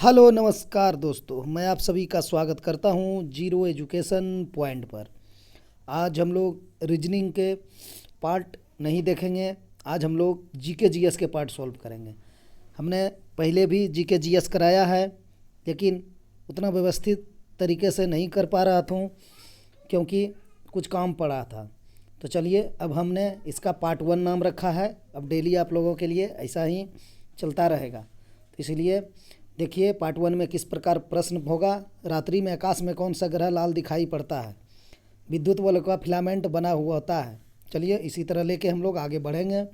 Hello नमस्कार दोस्तों, मैं आप सभी का स्वागत करता हूं जीरो एजुकेशन पॉइंट पर। आज हम लोग रीजनिंग के पार्ट नहीं देखेंगे। आज हम लोग जीके जीएस के पार्ट सॉल्व करेंगे। हमने पहले भी जीके जीएस कराया है, लेकिन उतना व्यवस्थित तरीके से नहीं कर पा रहा था क्योंकि कुछ काम पड़ा था। तो चलिए, अब हमने इसका पार्ट 1 नाम रखा है। अब डेली आप लोगों के लिए ऐसा ही चलता रहेगा। तो इसलिए देखिए, पार्ट 1 में किस प्रकार प्रश्न होगा। रात्रि में आकाश में कौन सा ग्रह लाल दिखाई पड़ता है? विद्युत बल्ब का फिलामेंट बना हुआ होता है। चलिए, इसी तरह लेके हम लोग आगे बढ़ेंगे।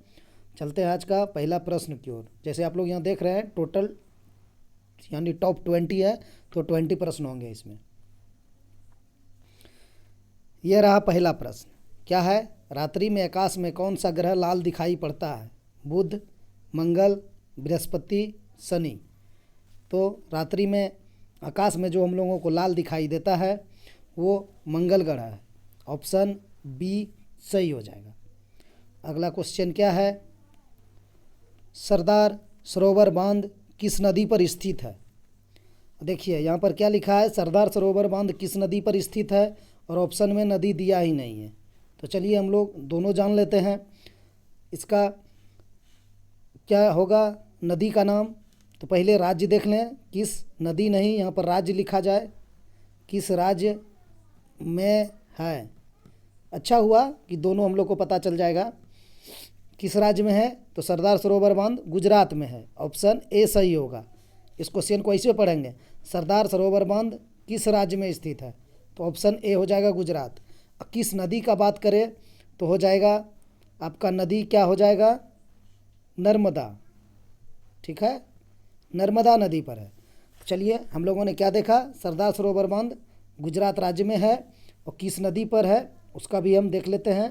चलते हैं आज का पहला प्रश्न की ओर। जैसे आप लोग यहाँ देख रहे हैं, टोटल यानी टॉप 20 है, तो 20 प्रश्न होंगे इसमें। यह रहा पहला प्रश्न। क्या है? रात्रि में आकाश में कौन सा ग्रह लाल दिखाई पड़ता है? बुध, मंगल, बृहस्पति, शनि। तो रात्रि में आकाश में जो हम लोगों को लाल दिखाई देता है वो मंगल ग्रह है। ऑप्शन बी सही हो जाएगा। अगला क्वेश्चन क्या है? सरदार सरोवर बांध किस नदी पर स्थित है? देखिए यहाँ पर क्या लिखा है, सरदार सरोवर बांध किस नदी पर स्थित है, और ऑप्शन में नदी दिया ही नहीं है। तो चलिए हम लोग दोनों जान लेते हैं। इसका क्या होगा नदी का नाम? तो पहले राज्य देख लें, किस नदी नहीं, यहाँ पर राज्य लिखा जाए, किस राज्य में है। अच्छा हुआ कि दोनों हम लोग को पता चल जाएगा किस राज्य में है। तो सरदार सरोवर बांध गुजरात में है। ऑप्शन ए सही होगा। इस क्वेश्चन को ऐसे पढ़ेंगे, सरदार सरोवर बांध किस राज्य में स्थित है, तो ऑप्शन ए हो जाएगा गुजरात। किस नदी का बात करें तो हो जाएगा आपका नदी क्या हो जाएगा, नर्मदा। ठीक है, नर्मदा नदी पर है। चलिए हम लोगों ने क्या देखा, सरदार सरोवर बांध गुजरात राज्य में है, और किस नदी पर है उसका भी हम देख लेते हैं।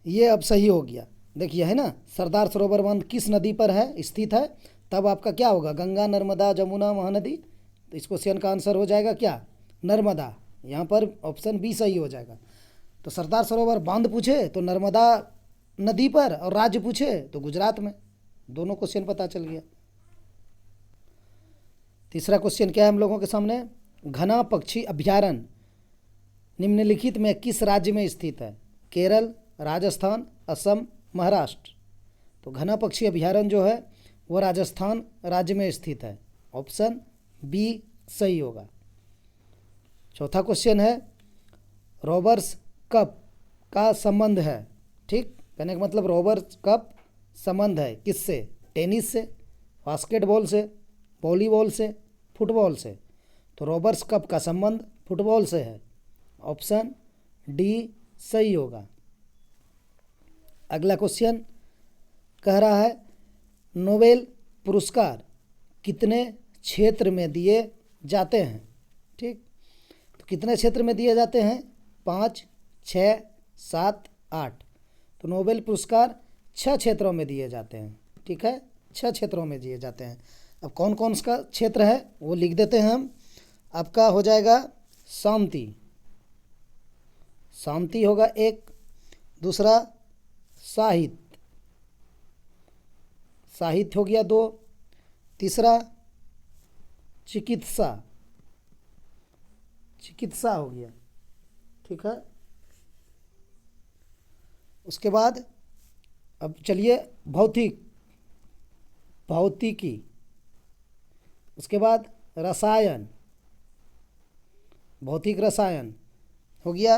ये अब सही हो गया। देखिए है ना, सरदार सरोवर बांध किस नदी पर है, स्थित है, तब आपका क्या होगा, गंगा, नर्मदा, जमुना, महानदी। तो इस क्वेश्चन का आंसर हो जाएगा क्या, नर्मदा। यहाँ पर ऑप्शन बी सही हो जाएगा। तो सरदार सरोवर बांध पूछे तो नर्मदा नदी पर, और राज्य पूछे तो गुजरात में। दोनों क्वेश्चन पता चल गया। तीसरा क्वेश्चन क्या है हम लोगों के सामने? घना पक्षी अभयारण्य निम्नलिखित में किस राज्य में स्थित है? केरल, राजस्थान, असम, महाराष्ट्र। तो घना पक्षी अभयारण्य जो है वो राजस्थान राज्य में स्थित है। ऑप्शन बी सही होगा। चौथा क्वेश्चन है, रोबर्स कप का संबंध है। ठीक, कहने का मतलब रोबर्स कप संबंध है किससे? टेनिस से, बास्केटबॉल से, वॉलीबॉल से, फुटबॉल से। तो रोबर्स कप का संबंध फुटबॉल से है। ऑप्शन डी सही होगा। अगला क्वेश्चन कह रहा है, नोबेल पुरस्कार कितने क्षेत्र में दिए जाते हैं? ठीक, तो कितने क्षेत्र में दिए जाते हैं? 5, 6, 7, 8। तो नोबेल पुरस्कार 6 क्षेत्रों में दिए जाते हैं। ठीक है, 6 क्षेत्रों में दिए जाते हैं। अब कौन कौन सा क्षेत्र है वो लिख देते हैं हम। आपका हो जाएगा शांति, शांति होगा एक। दूसरा साहित्य, साहित्य हो गया 2। तीसरा चिकित्सा, चिकित्सा हो गया। ठीक है, उसके बाद अब चलिए भौतिक, भौतिकी। उसके बाद रसायन, भौतिक रसायन हो गया।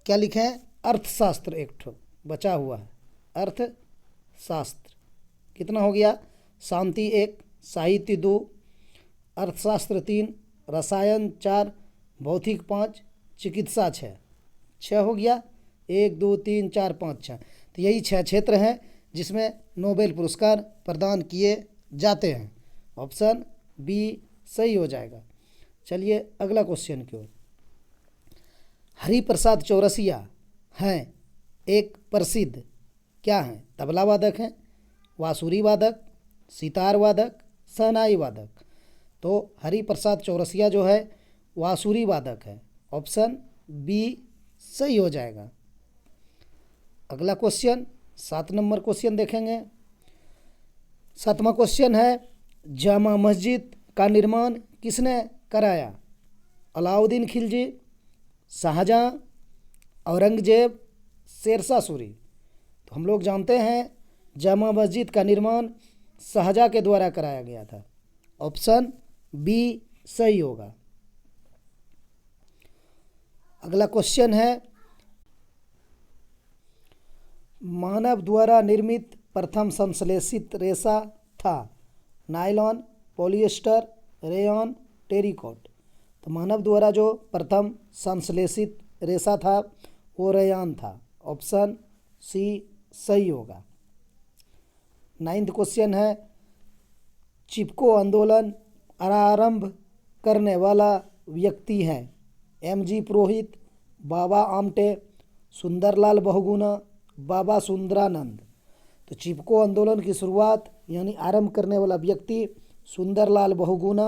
क्या लिखें? अर्थशास्त्र एक ठो बचा हुआ है, अर्थशास्त्र। कितना हो गया? शांति 1, साहित्य 2, अर्थशास्त्र 3, रसायन 4, भौतिक 5, चिकित्सा 6। 6 हो गया, 1, 2, 3, 4, 5, 6। तो यही 6 क्षेत्र हैं जिसमें नोबेल पुरस्कार प्रदान किए जाते हैं। ऑप्शन बी सही हो जाएगा। चलिए अगला क्वेश्चन की ओर। हरिप्रसाद चौरसिया हैं एक प्रसिद्ध क्या हैं? तबला वादक हैं, बांसुरी वादक, सितार वादक, शहनाई वादक। तो हरिप्रसाद चौरसिया जो है बांसुरी वादक है। ऑप्शन बी सही हो जाएगा। अगला क्वेश्चन 7 नंबर क्वेश्चन देखेंगे। 7वां क्वेश्चन है, जामा मस्जिद का निर्माण किसने कराया? अलाउद्दीन खिलजी, शाहजहां, औरंगजेब, शेरशाह सूरी। तो हम लोग जानते हैं जामा मस्जिद का निर्माण शाहजहां के द्वारा कराया गया था। ऑप्शन बी सही होगा। अगला क्वेश्चन है, मानव द्वारा निर्मित प्रथम संश्लेषित रेशा था? Nylon, polyester, rayon, terricot. तो मानव द्वारा जो प्रथम संश्लेषित रेशा था वो रेयॉन था। ऑप्शन सी सही होगा। 9th क्वेश्चन है, चिपको आंदोलन आरंभ करने वाला व्यक्ति है? एम.जी. पुरोहित, बाबा आमटे, सुंदरलाल बहुगुणा, बाबा सुंदरानंद। तो चिपको आंदोलन की शुरुआत यानी आरंभ करने वाला व्यक्ति सुंदरलाल बहुगुणा।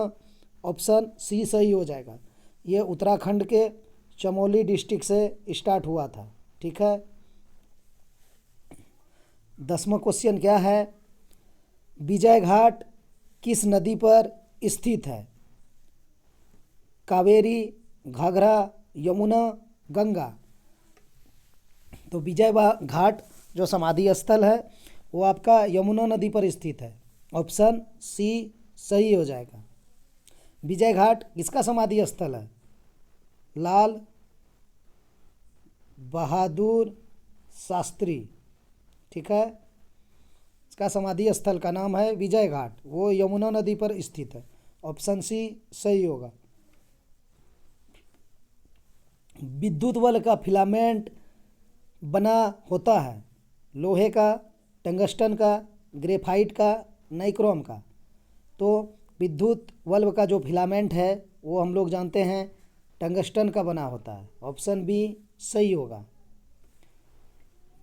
ऑप्शन सी सही हो जाएगा। ये उत्तराखंड के चमोली डिस्ट्रिक्ट से स्टार्ट हुआ था। ठीक है। 10वां क्वेश्चन क्या है, विजय घाट किस नदी पर स्थित है? कावेरी, घाघरा, यमुना, गंगा। तो विजय घाट जो समाधि स्थल है वो आपका यमुना नदी पर स्थित है। ऑप्शन सी सही हो जाएगा। विजय घाट किसका समाधि स्थल है? लाल बहादुर शास्त्री। ठीक है, इसका समाधि स्थल का नाम है विजय घाट, वो यमुना नदी पर स्थित है। ऑप्शन सी सही होगा। विद्युत बल्ब का फिलामेंट बना होता है? लोहे का, टंगस्टन का, ग्रेफाइट का, नाइक्रोम का। तो विद्युत बल्ब का जो फिलामेंट है वो हम लोग जानते हैं टंगस्टन का बना होता है। ऑप्शन बी सही होगा।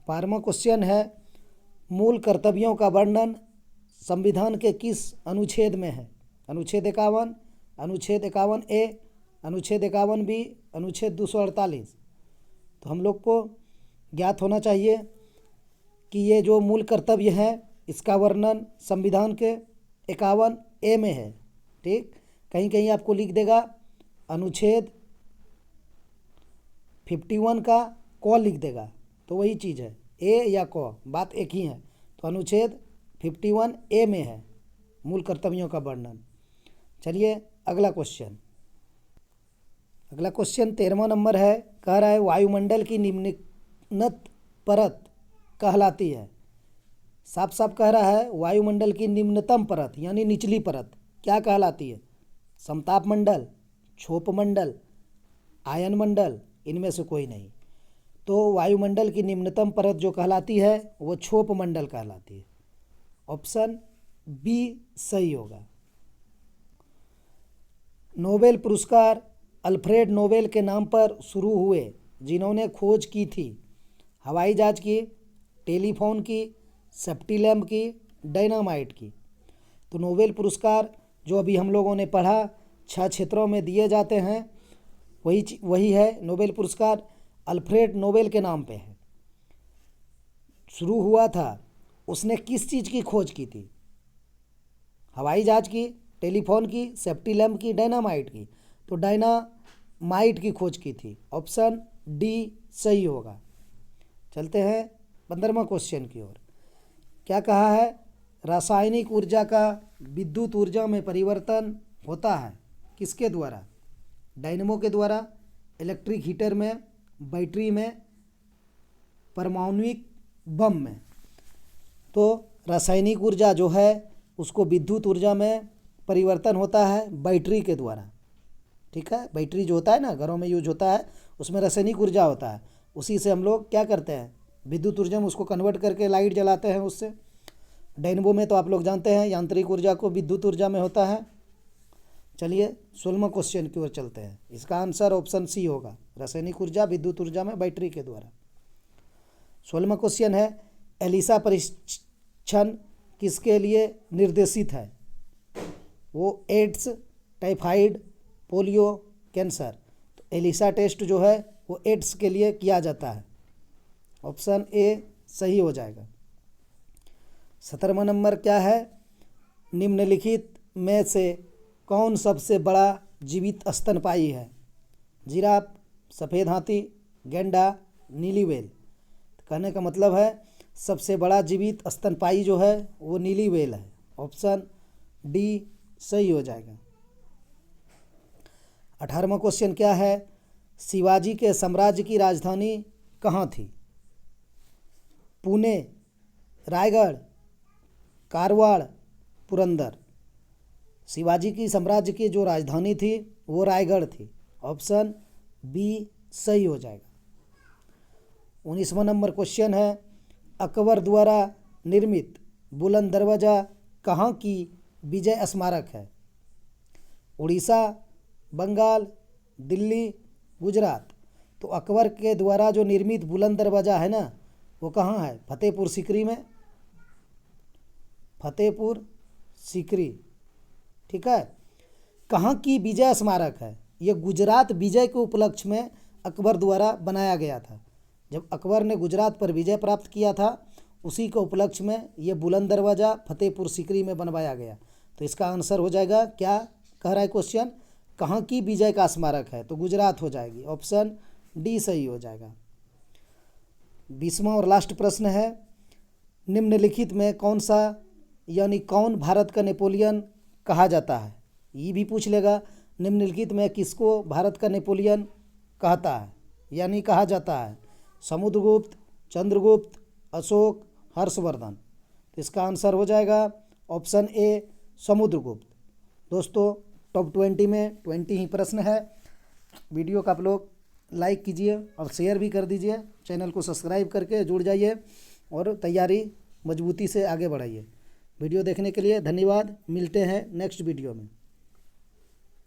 12वां क्वेश्चन है, मूल कर्तव्यों का वर्णन संविधान के किस अनुच्छेद में है? अनुच्छेद 51, अनुच्छेद 51 ए, अनुच्छेद 51 बी, अनुच्छेद 248। तो हम लोग को ज्ञात होना चाहिए कि ये जो मूल कर्तव्य है इसका वर्णन संविधान के 51 ए में है। ठीक, कहीं कहीं आपको लिख देगा अनुच्छेद 51 का क लिख देगा, तो वही चीज़ है, ए या क बात एक ही है। तो अनुच्छेद 51 ए में है मूल कर्तव्यों का वर्णन। चलिए अगला क्वेश्चन। अगला क्वेश्चन 13वां नंबर है, कह रहा है वायुमंडल की निम्नत परत कहलाती है? साफ साफ कह रहा है वायुमंडल की निम्नतम परत यानी निचली परत क्या कहलाती है? समताप मंडल, क्षोभ मंडल, आयन मंडल, इनमें से कोई नहीं। तो वायुमंडल की निम्नतम परत जो कहलाती है वो क्षोभ मंडल कहलाती है। ऑप्शन बी सही होगा। नोबेल पुरस्कार अल्फ्रेड नोबेल के नाम पर शुरू हुए जिन्होंने खोज की थी? हवाई जहाज की, टेलीफोन की, सेफ्टी लैम्प की, डायनामाइट की। तो नोबेल पुरस्कार जो अभी हम लोगों ने पढ़ा 6 क्षेत्रों में दिए जाते हैं, वही है नोबेल पुरस्कार अल्फ्रेड नोबेल के नाम पे है। शुरू हुआ था, उसने किस चीज़ की खोज की थी? हवाई जहाज की, टेलीफोन की, सेफ्टी लैम्प की, डायनामाइट की। तो डायनामाइट की खोज की थी। ऑप्शन डी सही होगा। चलते हैं 15वां क्वेश्चन की ओर। क्या कहा है? रासायनिक ऊर्जा का विद्युत ऊर्जा में परिवर्तन होता है किसके द्वारा? डायनेमो के द्वारा, इलेक्ट्रिक हीटर में, बैटरी में, परमाणुविक बम में। तो रासायनिक ऊर्जा जो है उसको विद्युत ऊर्जा में परिवर्तन होता है बैटरी के द्वारा। ठीक है, बैटरी जो होता है ना घरों में यूज होता है, उसमें रासायनिक ऊर्जा होता है, उसी से हम लोग क्या करते हैं विद्युत ऊर्जा में उसको कन्वर्ट करके लाइट जलाते हैं उससे। डायनेमो में तो आप लोग जानते हैं यांत्रिक ऊर्जा को विद्युत ऊर्जा में होता है। चलिए 16वां क्वेश्चन की ओर चलते हैं। इसका आंसर ऑप्शन सी होगा, रासायनिक ऊर्जा विद्युत ऊर्जा में बैटरी के द्वारा। 16वां क्वेश्चन है, एलिसा परीक्षण किसके लिए निर्देशित है? वो एड्स, टाइफाइड, पोलियो, कैंसर। तो एलिसा टेस्ट जो है वो एड्स के लिए किया जाता है। ऑप्शन ए सही हो जाएगा। 17वां नंबर क्या है? निम्नलिखित में से कौन सबसे बड़ा जीवित स्तनपायी है? जिराफ, सफ़ेद हाथी, गैंडा, नीली व्हेल। कहने का मतलब है सबसे बड़ा जीवित स्तनपायी जो है वो नीली व्हेल है। ऑप्शन डी सही हो जाएगा। 18वां क्वेश्चन क्या है? शिवाजी के साम्राज्य की राजधानी कहाँ थी? पुणे, रायगढ़, कारवाड़, पुरंदर। शिवाजी की साम्राज्य की जो राजधानी थी वो रायगढ़ थी। ऑप्शन बी सही हो जाएगा। 19वां नंबर क्वेश्चन है, अकबर द्वारा निर्मित बुलंद दरवाज़ा कहाँ की विजय स्मारक है? उड़ीसा, बंगाल, दिल्ली, गुजरात। तो अकबर के द्वारा जो निर्मित बुलंद दरवाज़ा है ना वो कहाँ है? फतेहपुर सीकरी में। फतेहपुर सीकरी, ठीक है। कहाँ की विजय स्मारक है? ये गुजरात विजय के उपलक्ष्य में अकबर द्वारा बनाया गया था। जब अकबर ने गुजरात पर विजय प्राप्त किया था उसी के उपलक्ष्य में ये बुलंद दरवाज़ा फतेहपुर सीकरी में बनवाया गया। तो इसका आंसर हो जाएगा, क्या कह रहा है क्वेश्चन, कहाँ की विजय का स्मारक है? तो गुजरात हो जाएगी। ऑप्शन डी सही हो जाएगा। 20वां और लास्ट प्रश्न है, निम्नलिखित में कौन सा यानी कौन भारत का नेपोलियन कहा जाता है? ये भी पूछ लेगा, निम्नलिखित में किसको भारत का नेपोलियन कहता है यानी कहा जाता है? समुद्रगुप्त, चंद्रगुप्त, अशोक, हर्षवर्धन। तो इसका आंसर हो जाएगा ऑप्शन ए समुद्रगुप्त। दोस्तों टॉप 20 में 20 ही प्रश्न है। वीडियो को आप लोग लाइक कीजिए और शेयर भी कर दीजिए। चैनल को सब्सक्राइब करके जुड़ जाइए और तैयारी मजबूती से आगे बढ़ाइए। वीडियो देखने के लिए धन्यवाद। मिलते हैं नेक्स्ट वीडियो में।